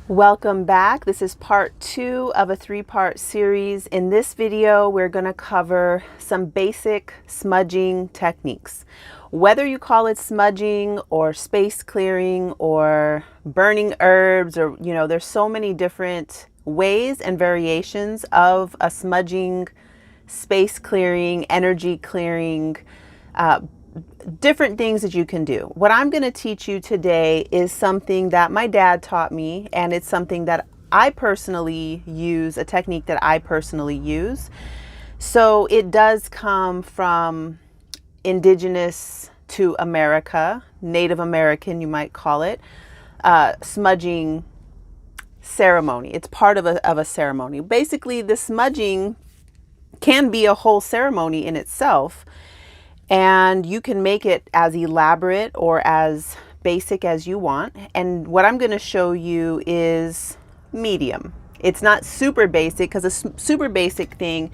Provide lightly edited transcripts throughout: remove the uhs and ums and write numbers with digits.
Welcome back. This is part 2 of a 3-part series. In this video, we're going to cover some basic smudging techniques. Whether you call it smudging or space clearing or burning herbs, or there's so many different ways and variations of a smudging, space clearing, energy clearing, different things that you can do. What I'm going to teach you today is something that my dad taught me, and it's something that I personally use, a technique that I personally use. So it does come from indigenous to America, Native American, you might call it, smudging ceremony. It's part of a ceremony. Basically, the smudging can be a whole ceremony in itself. And you can make it as elaborate or as basic as you want. And what I'm going to show you is medium. It's not super basic, because a super basic thing,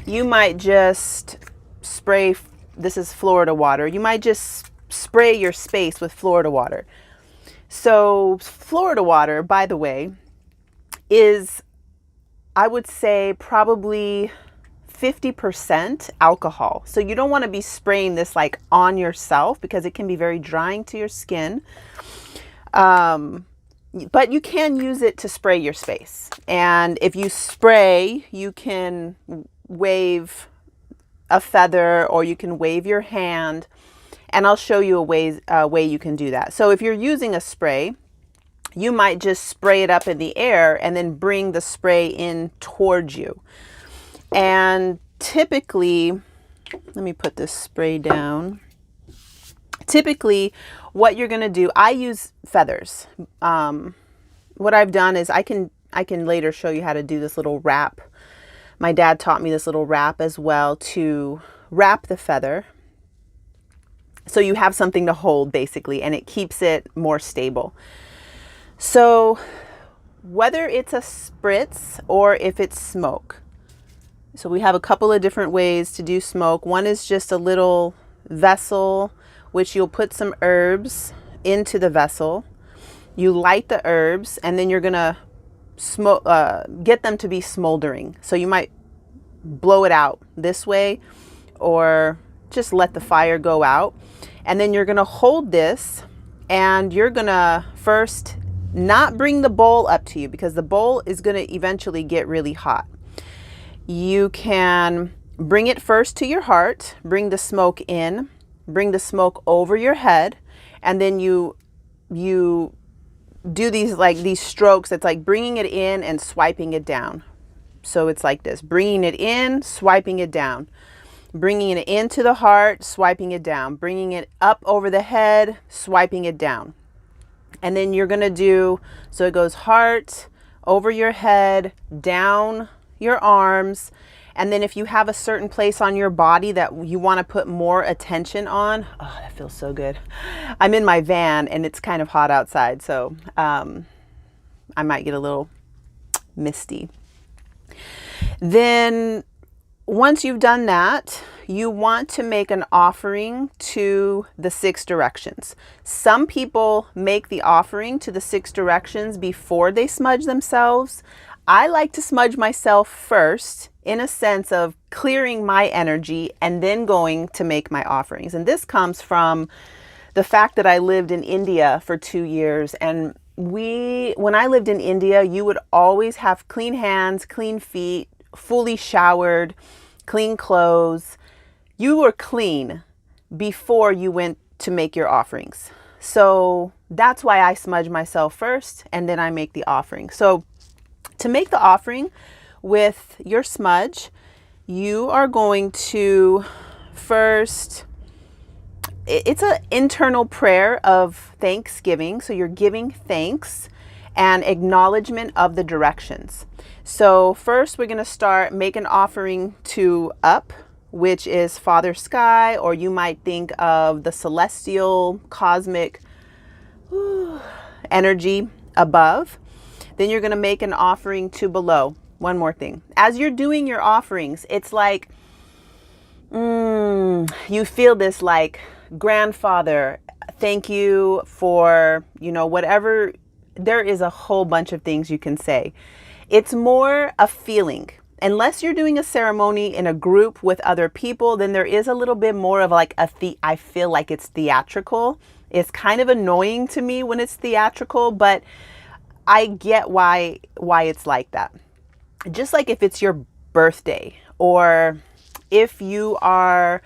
you might just spray, this is Florida water. You might just spray your space with Florida water. So Florida water, by the way, is, I would say, probably 50% alcohol. So you don't want to be spraying this like on yourself, because it can be very drying to your skin. But you can use it to spray your space. And if you spray, you can wave a feather or you can wave your hand. And I'll show you a way you can do that. So if you're using a spray, you might just spray it up in the air and then bring the spray in towards you. And typically, let me put this spray down. Typically, what you're going to do, I use feathers. What I've done is I can later show you how to do this little wrap. My dad taught me this little wrap as well, to wrap the feather so you have something to hold, basically, and it keeps it more stable. So whether it's a spritz or if it's smoke, so we have a couple of different ways to do smoke. One is just a little vessel, which you'll put some herbs into the vessel. You light the herbs, and then you're gonna smoke, get them to be smoldering. So you might blow it out this way, or just let the fire go out. And then you're gonna hold this, and you're gonna first not bring the bowl up to you, because the bowl is gonna eventually get really hot. You can bring it first to your heart, bring the smoke in, bring the smoke over your head, and then you do these strokes. It's like bringing it in and swiping it down. So it's like this, bringing it in, swiping it down, bringing it into the heart, swiping it down, bringing it up over the head, swiping it down. And then you're going to do, so it goes heart, over your head, down your arms. And then if you have a certain place on your body that you want to put more attention on, oh, that feels so good. I'm in my van and it's kind of hot outside, so I might get a little misty. Then once you've done that, you want to make an offering to the 6 directions. Some people make the offering to the 6 directions before they smudge themselves. I like to smudge myself first, in a sense of clearing my energy and then going to make my offerings. And this comes from the fact that I lived in India for 2 years. And when I lived in India, you would always have clean hands, clean feet, fully showered, clean clothes. You were clean before you went to make your offerings. So that's why I smudge myself first, and then I make the offering. So to make the offering with your smudge, you are going to first, it's an internal prayer of thanksgiving. So you're giving thanks and acknowledgement of the directions. So first we're going to start, make an offering to up, which is Father Sky, or you might think of the celestial, cosmic energy above. Then you're going to make an offering to below. One more thing. As you're doing your offerings, it's like you feel this like, grandfather, thank you for, whatever there is a whole bunch of things you can say. It's more a feeling. Unless you're doing a ceremony in a group with other people, then there is a little bit more of like I feel like it's theatrical. It's kind of annoying to me when it's theatrical, but I get why it's like that. Just like if it's your birthday, or if you are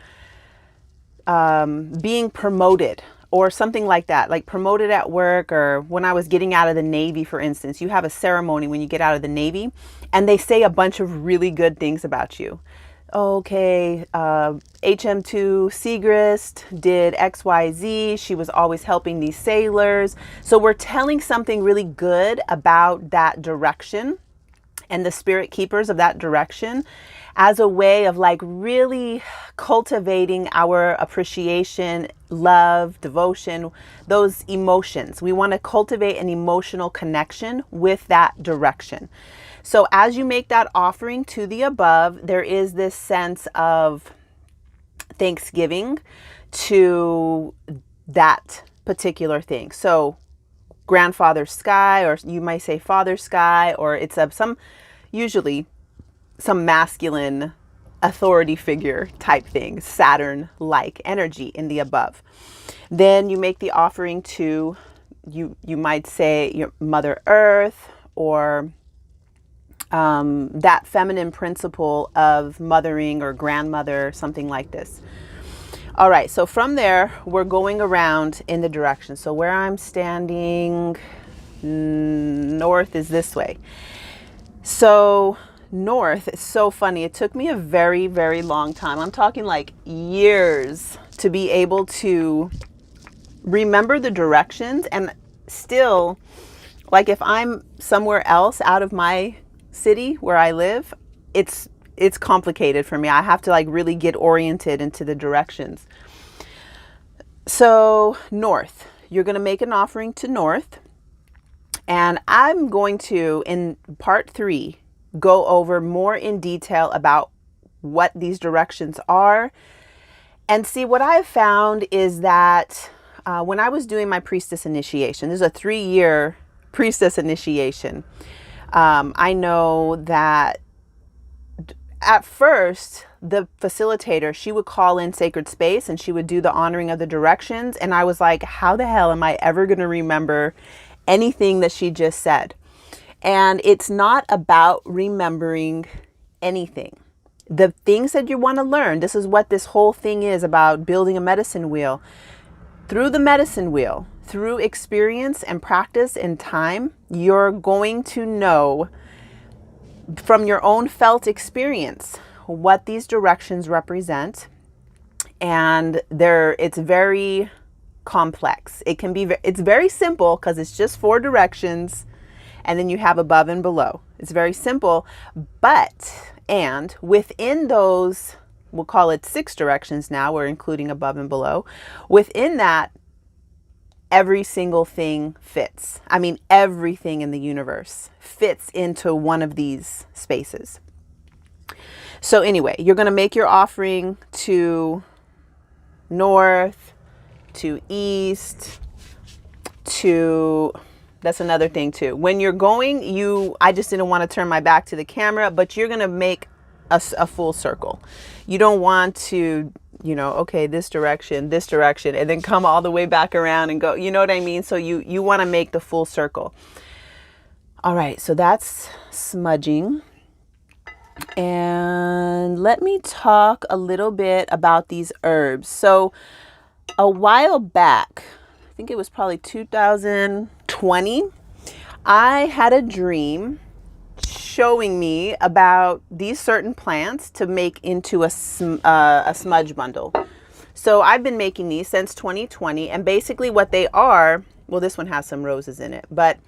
being promoted or something like that, like promoted at work, or when I was getting out of the Navy, for instance, you have a ceremony when you get out of the Navy and they say a bunch of really good things about you. Okay, HM2 Siegrist did XYZ. She was always helping these sailors. So we're telling something really good about that direction and the spirit keepers of that direction, as a way of like really cultivating our appreciation, love, devotion, those emotions. We want to cultivate an emotional connection with that direction. So as you make that offering to the above, there is this sense of thanksgiving to that particular thing. So grandfather sky, or you might say father sky, or it's of usually some masculine authority figure type thing, Saturn-like energy in the above. Then you make the offering to, you might say your Mother Earth, or that feminine principle of mothering, or grandmother, something like this. All right, so from there, we're going around in the direction. So where I'm standing, north is this way. So north, it's so funny. It took me a very, very long time. I'm talking like years to be able to remember the directions. And still, like if I'm somewhere else out of my city where I live, it's complicated for me. I have to like really get oriented into the directions. So north, you're going to make an offering to north. And I'm going to, in part 3, go over more in detail about what these directions are. And see, what I've found is that when I was doing my priestess initiation, there's a 3-year priestess initiation. I know that at first, the facilitator, she would call in sacred space and she would do the honoring of the directions. And I was like, how the hell am I ever going to remember anything that she just said? And it's not about remembering anything. The things that you want to learn, this is what this whole thing is about, building a medicine wheel. Through the medicine wheel, through experience and practice and time, you're going to know from your own felt experience what these directions represent. And it's very complex. It's very simple because it's just 4 directions, and then you have above and below. It's very simple, and within those, we'll call it 6 directions now, we're including above and below. Within that, every single thing fits. I mean, everything in the universe fits into one of these spaces. So anyway, you're going to make your offering to north, to east, that's another thing too. When you're going, I just didn't want to turn my back to the camera, but you're going to make a full circle. You don't want to, okay, this direction, and then come all the way back around and go, you know what I mean? So you want to make the full circle. All right, so that's smudging. And let me talk a little bit about these herbs. So a while back, I think it was probably 2020, I had a dream showing me about these certain plants to make into a smudge bundle. So I've been making these since 2020, and basically what they are, well, this one has some roses in it, but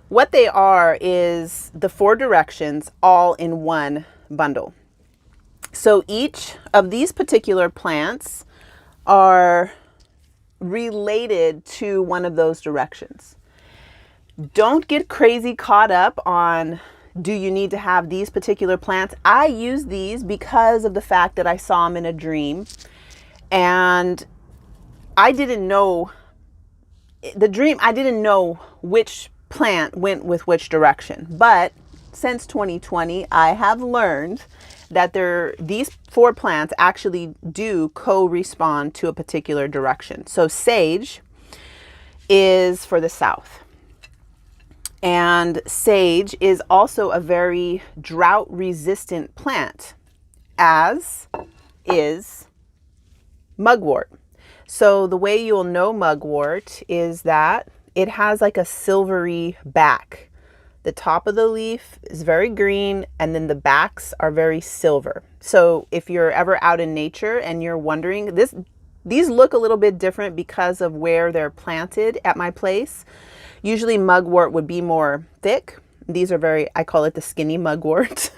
what they are is the 4 directions all in one bundle. So each of these particular plants are related to one of those directions. Don't get crazy caught up on, do you need to have these particular plants? I use these because of the fact that I saw them in a dream, and I didn't know which plant went with which direction. But since 2020, I have learned that these 4 plants actually do co-respond to a particular direction. So sage is for the south. And sage is also a very drought resistant plant, as is mugwort. So the way you'll know mugwort is that it has like a silvery back. The top of the leaf is very green, and then the backs are very silver. So if you're ever out in nature and you're wondering, these look a little bit different because of where they're planted at my place. Usually mugwort would be more thick. These are I call it the skinny mugwort.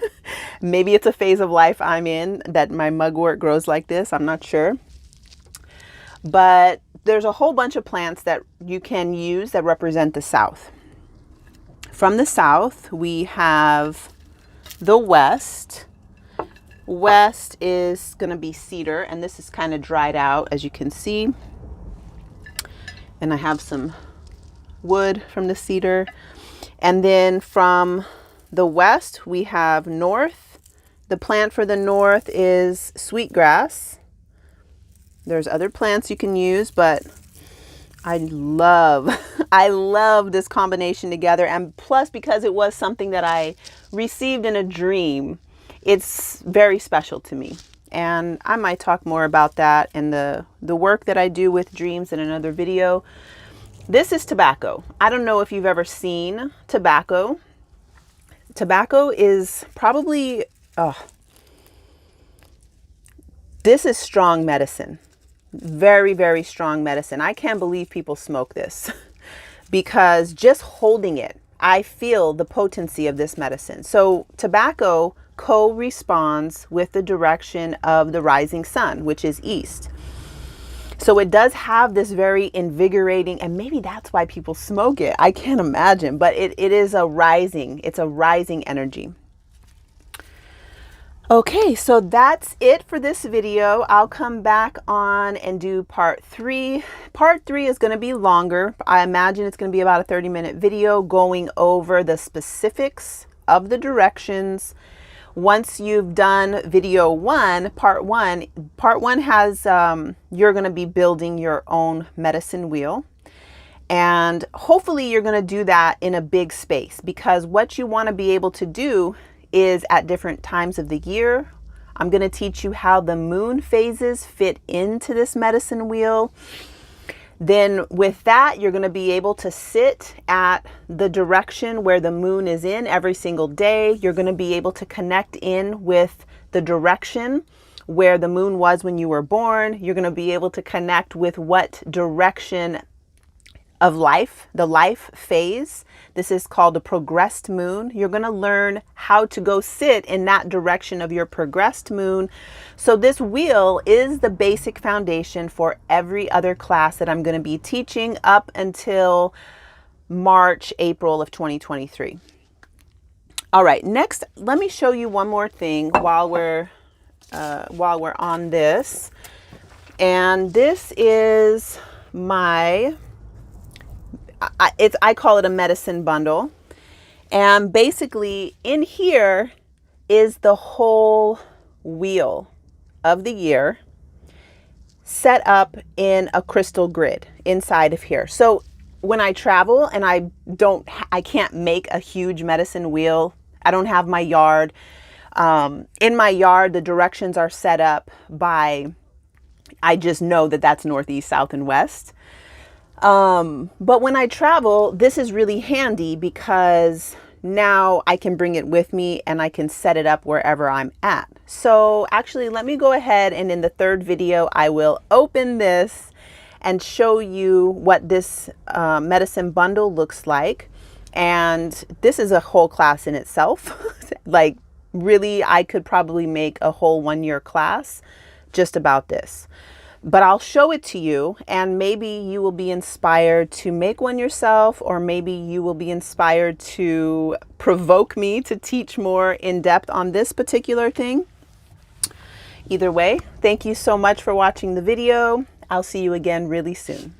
Maybe it's a phase of life I'm in that my mugwort grows like this. I'm not sure. But there's a whole bunch of plants that you can use that represent the south. From the south, we have the west. West is going to be cedar, and this is kind of dried out, as you can see. And I have some wood from the cedar. And then from the west, we have north. The plant for the north is sweetgrass. There's other plants you can use, but I love this combination together. And plus, because it was something that I received in a dream, it's very special to me. And I might talk more about that in the work that I do with dreams in another video. This is tobacco. I don't know if you've ever seen tobacco. Tobacco is probably, this is strong medicine. Very, very strong medicine. I can't believe people smoke this because just holding it, I feel the potency of this medicine. So tobacco co-responds with the direction of the rising sun, which is east. So it does have this very invigorating, and maybe that's why people smoke it. I can't imagine, but it's a rising energy. Okay, so that's it for this video. I'll come back on and do part 3. Part 3 is going to be longer. I imagine it's going to be about a 30-minute video going over the specifics of the directions. Once you've done video 1, part 1 has, you're going to be building your own medicine wheel. And hopefully you're going to do that in a big space, because what you want to be able to do is at different times of the year. I'm going to teach you how the moon phases fit into this medicine wheel. Then with that, you're going to be able to sit at the direction where the moon is in every single day. You're going to be able to connect in with the direction where the moon was when you were born. You're going to be able to connect with what direction of life, the life phase. This is called a progressed moon. You're going to learn how to go sit in that direction of your progressed moon. So this wheel is the basic foundation for every other class that I'm going to be teaching up until March, April of 2023. All right, next, let me show you one more thing while we're on this. And this is my I call it a medicine bundle. And basically in here is the whole wheel of the year set up in a crystal grid inside of here. So when I travel and I can't make a huge medicine wheel, I don't have my yard. In my yard, the directions are set up by, I just know that that's northeast, south, and west. But when I travel, this is really handy because now I can bring it with me and I can set it up wherever I'm at. So actually, let me go ahead, and in the third video, I will open this and show you what this medicine bundle looks like. And this is a whole class in itself. Like really, I could probably make a whole 1-year class just about this. But I'll show it to you, and maybe you will be inspired to make one yourself, or maybe you will be inspired to provoke me to teach more in depth on this particular thing. Either way, thank you so much for watching the video. I'll see you again really soon.